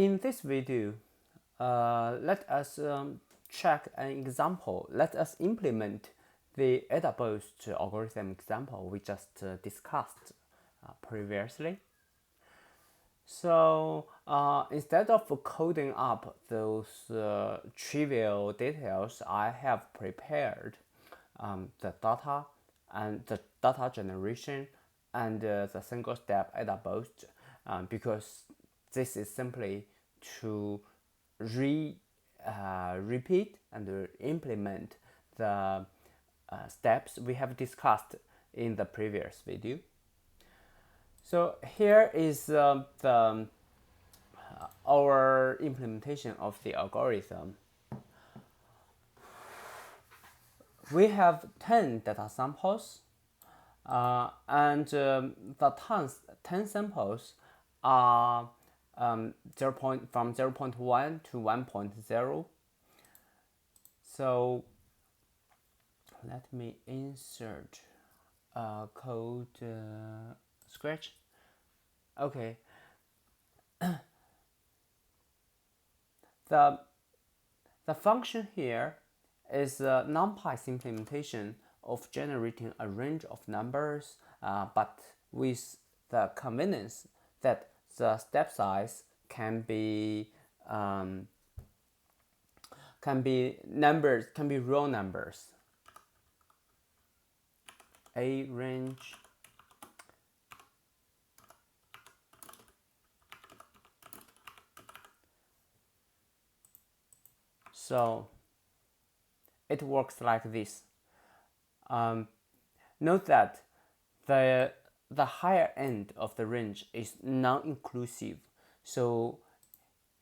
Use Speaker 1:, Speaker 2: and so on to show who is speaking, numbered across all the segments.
Speaker 1: In this video, let us check an example. Let us implement the ADA boost algorithm example we just discussed previously. So instead of coding up those trivial details, I have prepared the data and the data generation and the single step ADA boost because this is simply to repeat and implement the steps we have discussed in the previous video. So here is our implementation of the algorithm. We have 10 data samples and the 10 samples are from 0.1 to 1.0. So let me insert code scratch. Okay. The function here is a NumPy's implementation of generating a range of numbers, but with the convenience that the step size can be numbers, can be raw numbers. A range so it works like this. Note that the higher end of the range is non-inclusive. So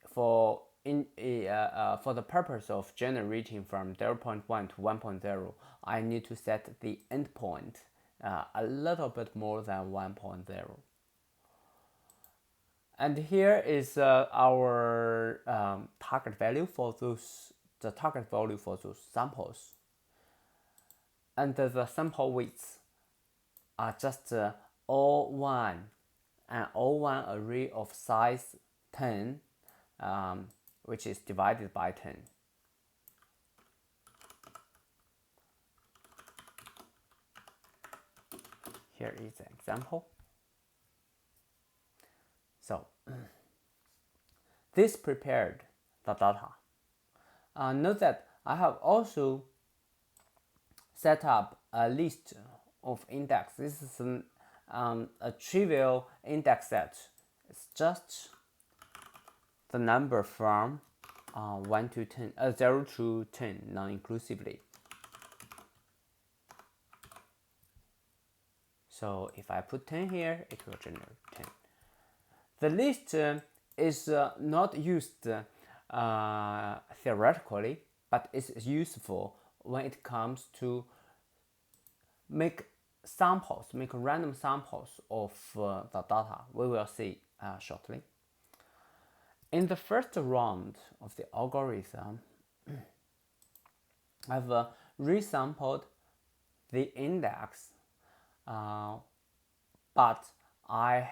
Speaker 1: for the purpose of generating from 0.1 to 1.0, I need to set the endpoint a little bit more than 1.0. And here is our target value for those samples. And the sample weights are just O1 and O1 array of size 10, which is divided by 10. Here is an example. So this prepared the data. Note that I have also set up a list of index. This is a trivial index set. It's just the number from 1 to 10, 0 to 10 non-inclusively. So if I put 10 here, it will generate 10. The list is not used theoretically, but it's useful when it comes to make random samples of the data. We will see shortly. In the first round of the algorithm, I've resampled the index, but I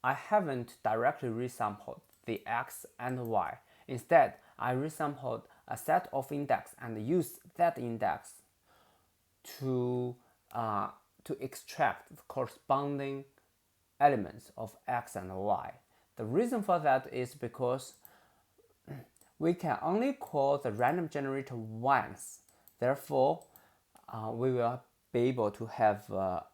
Speaker 1: haven't directly resampled the x and y. Instead, I resampled a set of index and used that index to extract the corresponding elements of x and y. The reason for that is because we can only call the random generator once. Therefore, we will be able to have a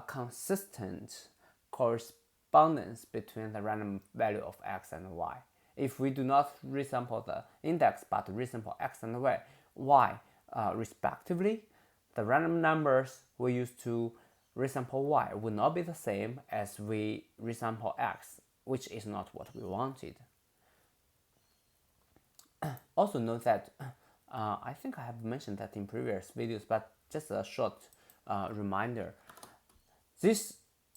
Speaker 1: consistent correspondence between the random value of x and y. If we do not resample the index but resample x and y respectively, the random numbers we use to resample y will not be the same as we resample x, which is not what we wanted. Also note that I think I have mentioned that in previous videos, but just a short reminder. This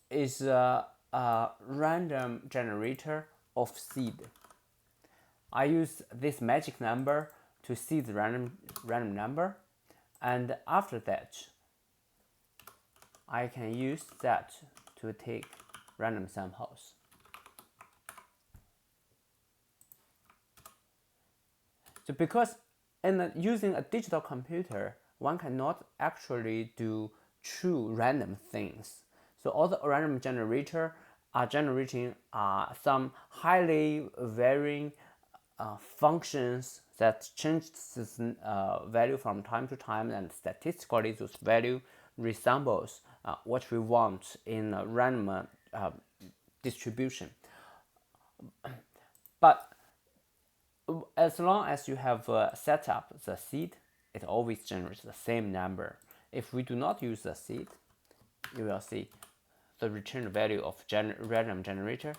Speaker 1: is a random generator of seed. I use this magic number to seed the random number, and after that I can use that to take random samples. So because using a digital computer, one cannot actually do true random things. So all the random generator are generating some highly varying functions that change this value from time to time, and statistically those value resembles what we want in a random distribution. But as long as you have set up the seed, it always generates the same number. If we do not use the seed, you will see the return value of random generator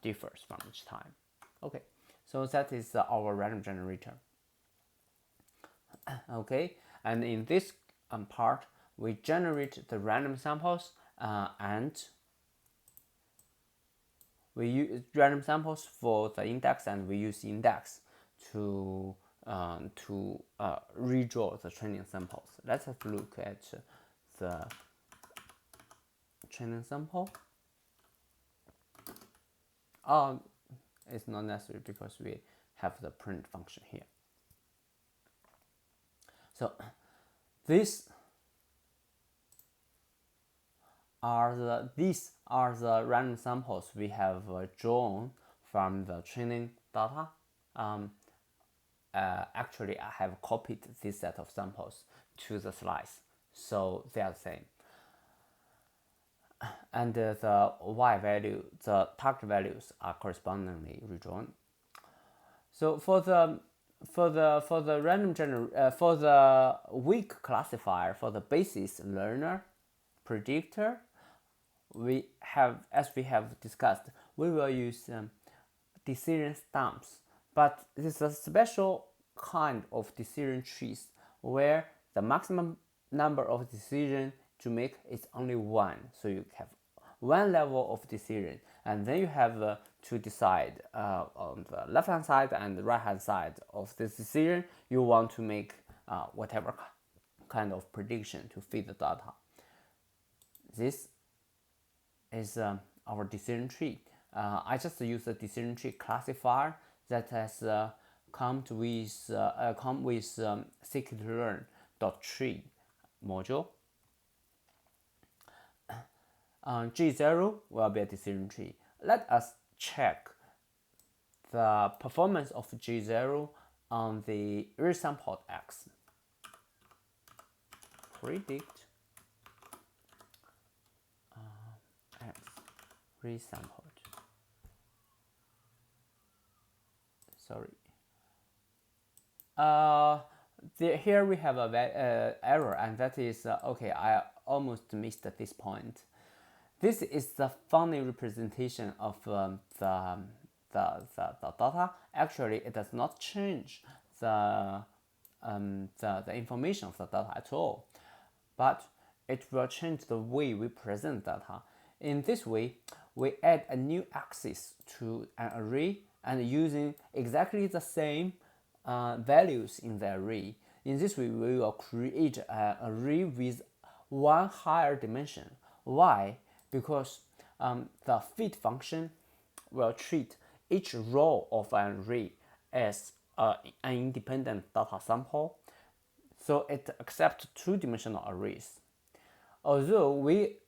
Speaker 1: differs from each time. Okay, so that is our random generator. Okay, and in this part, we generate the random samples and we use random samples for the index, and we use index to redraw the training samples. Let's have a look at the training sample. It's not necessary because we have the print function here. So these are the random samples we have drawn from the training data. Actually, I have copied this set of samples to the slides, so they are the same. And the y value, the target values are correspondingly redrawn. So for the weak classifier, for the basis learner predictor, we have, as we have discussed, we will use decision stumps. But this is a special kind of decision trees where the maximum number of decisions to make is only one. So you have one level of decision, and then you have to decide on the left hand side and the right hand side of this decision you want to make whatever kind of prediction to fit the data. This is our decision tree. I just use the decision tree classifier that has come with scikit-learn.tree module. G0 will be a decision tree. Let us check the performance of G0 on the resampled X. Predict X resampled. Sorry. Here we have a error, and that is okay. I almost missed this point. This is the funny representation of the data. Actually, it does not change the information of the data at all, but it will change the way we present data. In this way, we add a new axis to an array and using exactly the same values in the array. In this way, we will create an array with one higher dimension. Why? Because the fit function will treat each row of an array as an independent data sample, so it accepts two-dimensional arrays. Although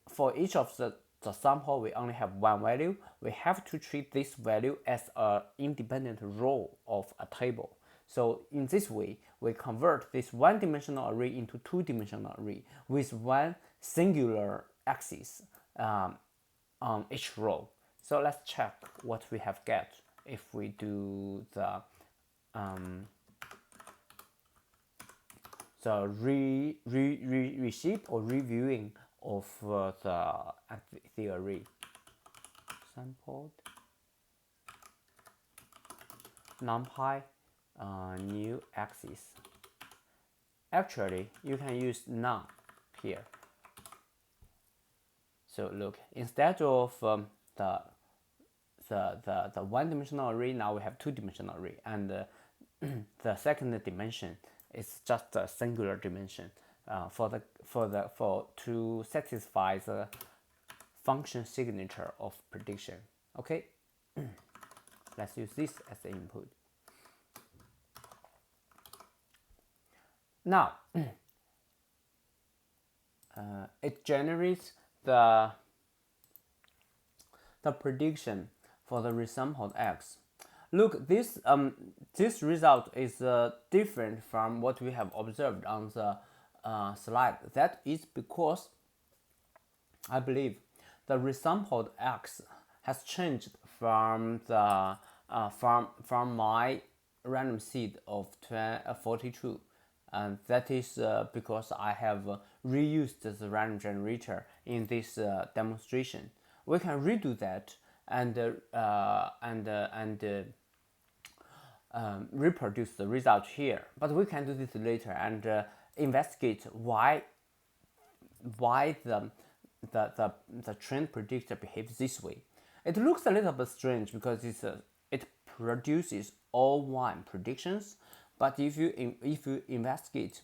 Speaker 1: for each of the sample we only have one value, we have to treat this value as an independent row of a table. So in this way, we convert this one-dimensional array into two-dimensional array with one singular axis on each row. So let's check what we have get if we do the reshape or reviewing of the array. Sampled numpy new axis. Actually, you can use none here. So look, instead of the one-dimensional array, now we have two-dimensional array, and the second dimension is just a singular dimension to satisfy the function signature of prediction. Okay, let's use this as the input. Now, it generates the prediction for the resampled x. Look, this result is different from what we have observed on the slide. That is because I believe the resampled x has changed from the from my random seed of 42, and that is because I have reused the random generator in this demonstration. We can redo that and reproduce the result here, but we can do this later and investigate why the trend predictor behaves this way. It looks a little bit strange because it produces all one predictions, but if you investigate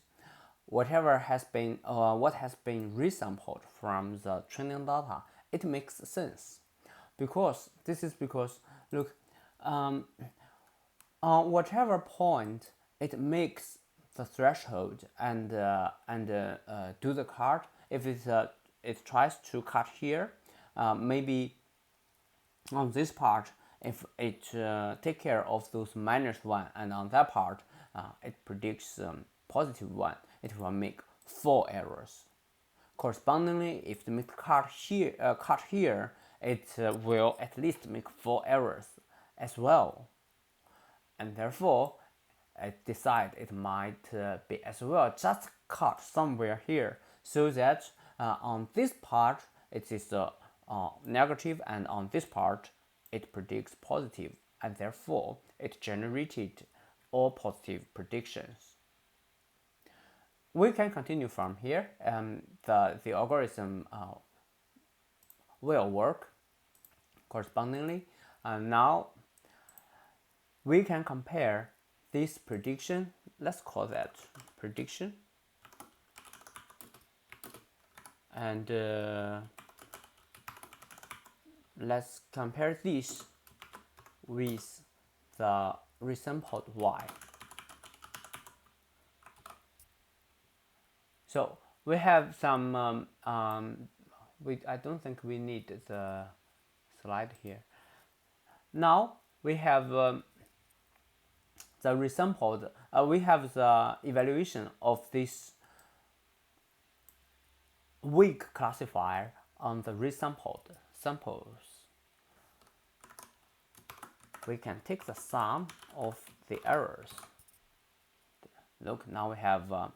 Speaker 1: whatever has been what has been resampled from the training data, it makes sense. Because look, on whatever point it makes the threshold and do the cut. If it tries to cut here, maybe on this part, if it take care of those -1, and on that part it predicts +1, it will make 4 errors. Correspondingly, if it makes cut here, it will at least make 4 errors as well, and therefore it decide it might be as well just cut somewhere here, so that on this part it is negative, and on this part it predicts positive, and therefore it generated all positive predictions. We can continue from here. The algorithm will work correspondingly. Now we can compare this prediction, let's call that prediction, and let's compare this with the resampled y. So we have some I don't think we need the slide here. Now we have the resampled, we have the evaluation of this weak classifier on the resampled samples. We can take the sum of the errors. Look, now we have an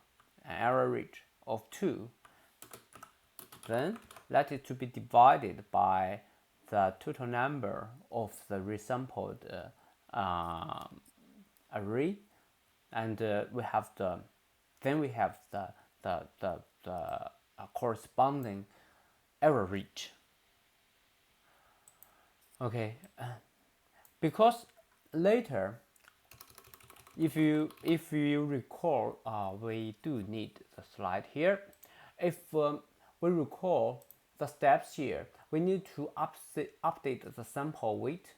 Speaker 1: error rate of 2. Then let it to be divided by the total number of the resampled array, and we have the corresponding error rate. Okay, because later, if you recall, we do need the slide here. If we recall the steps here, we need to update the sample weight,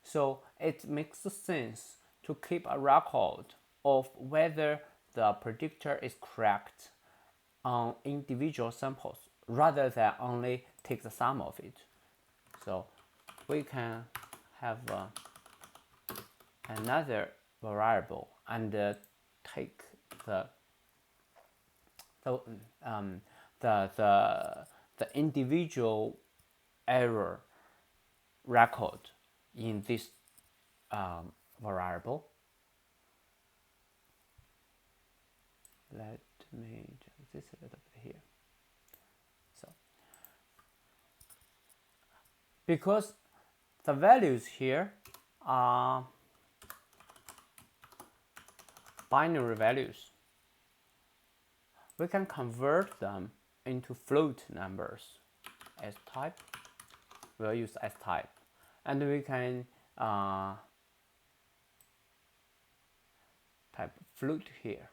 Speaker 1: so it makes sense to keep a record of whether the predictor is correct on individual samples rather than only take the sum of it. So we can have another variable and take the individual error record in this variable. Let me change this a little bit here. So, because the values here are binary values, we can convert them into float numbers as type. We'll use as type, and we can type float here.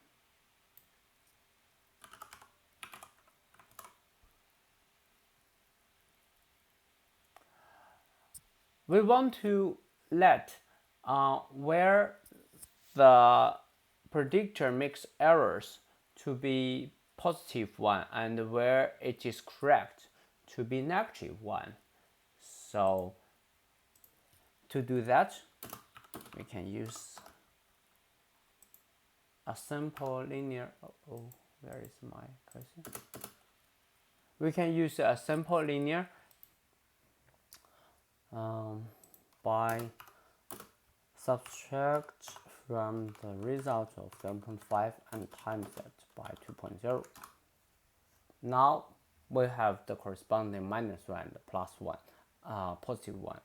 Speaker 1: We want to let where the predictor makes errors to be positive one, and where it is correct to be negative one. So to do that, we can use a simple linear. Where is my cursor? We can use a simple linear by subtract from the result of 7.5 and times it by 2.0. Now we have the corresponding -1 and +1, positive one,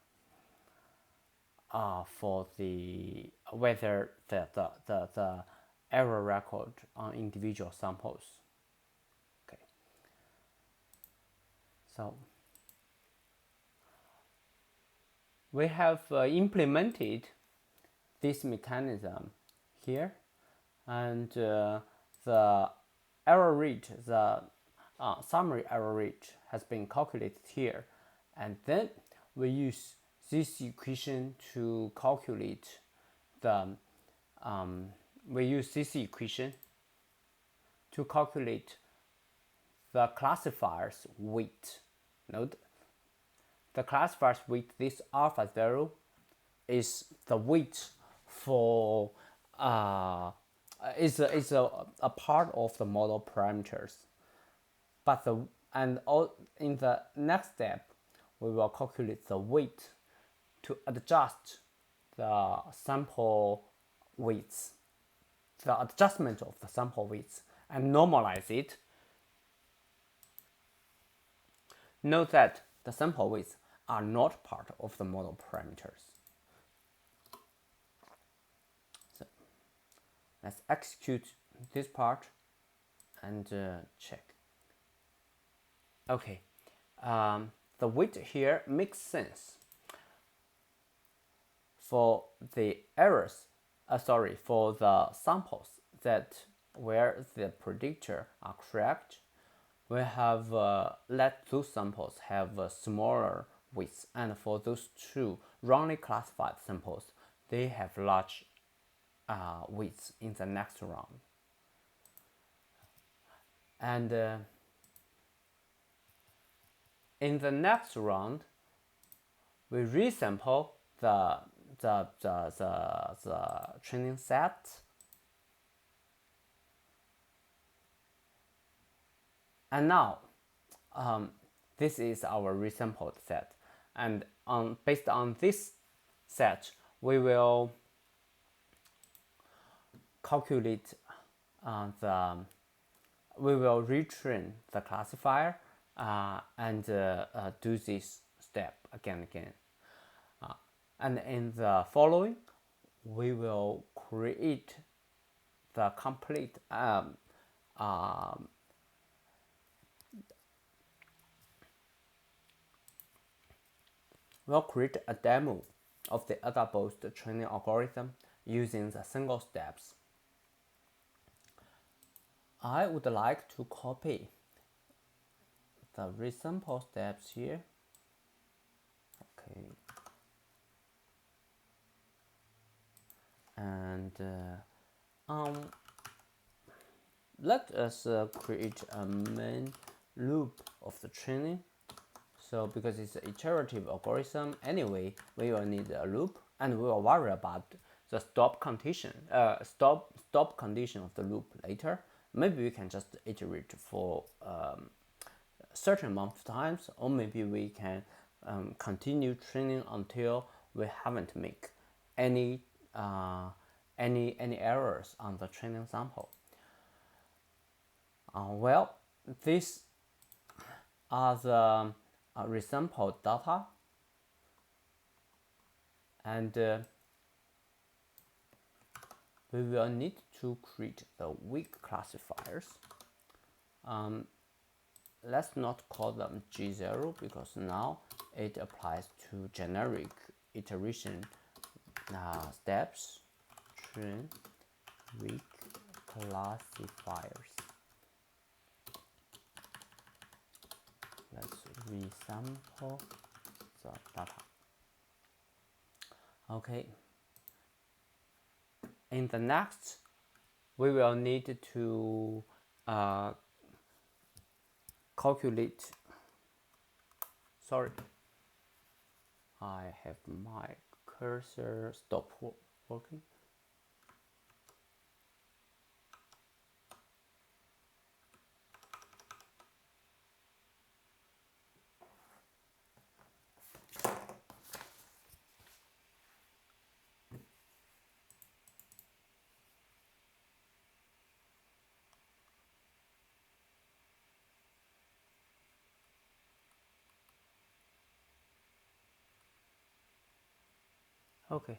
Speaker 1: for the whether the error record on individual samples. Okay, so we have implemented this mechanism here, and the error rate, the summary error rate has been calculated here, and then we use this equation to calculate the the classifier's weight. Note the classifier's weight, this alpha 0, is the weight for is a part of the model parameters. But in the next step, we will calculate the weight to adjust the sample weights, the adjustment of the sample weights, and normalize it. Note that the sample weights are not part of the model parameters. So let's execute this part and check. Okay, the weight here makes sense for the errors, for the samples that where the predictor are correct. We have let those samples have smaller weights, and for those two wrongly classified samples, they have large weights in the next round. And in the next round, we resample the training set, and now this is our resampled set, and based on this set, we will calculate we will retrain the classifier and do this step again. And in the following, we will create the complete we'll create a demo of the ADA-based training algorithm using the single steps. I would like to copy the resample steps here. Okay. And let us create a main loop of the training. So because it's an iterative algorithm, anyway, we will need a loop, and we will worry about the stop condition of the loop later. Maybe we can just iterate for a certain amount of times, or maybe we can continue training until we haven't make any errors on the training sample. Well, these are the resampled data, and we will need to create the weak classifiers. Let's not call them G0 because now it applies to generic iteration steps. Train weak classifiers. Let's resample the data. Okay. In the next, we will need to uh, calculate. Sorry, I have my cursor stop working. Okay.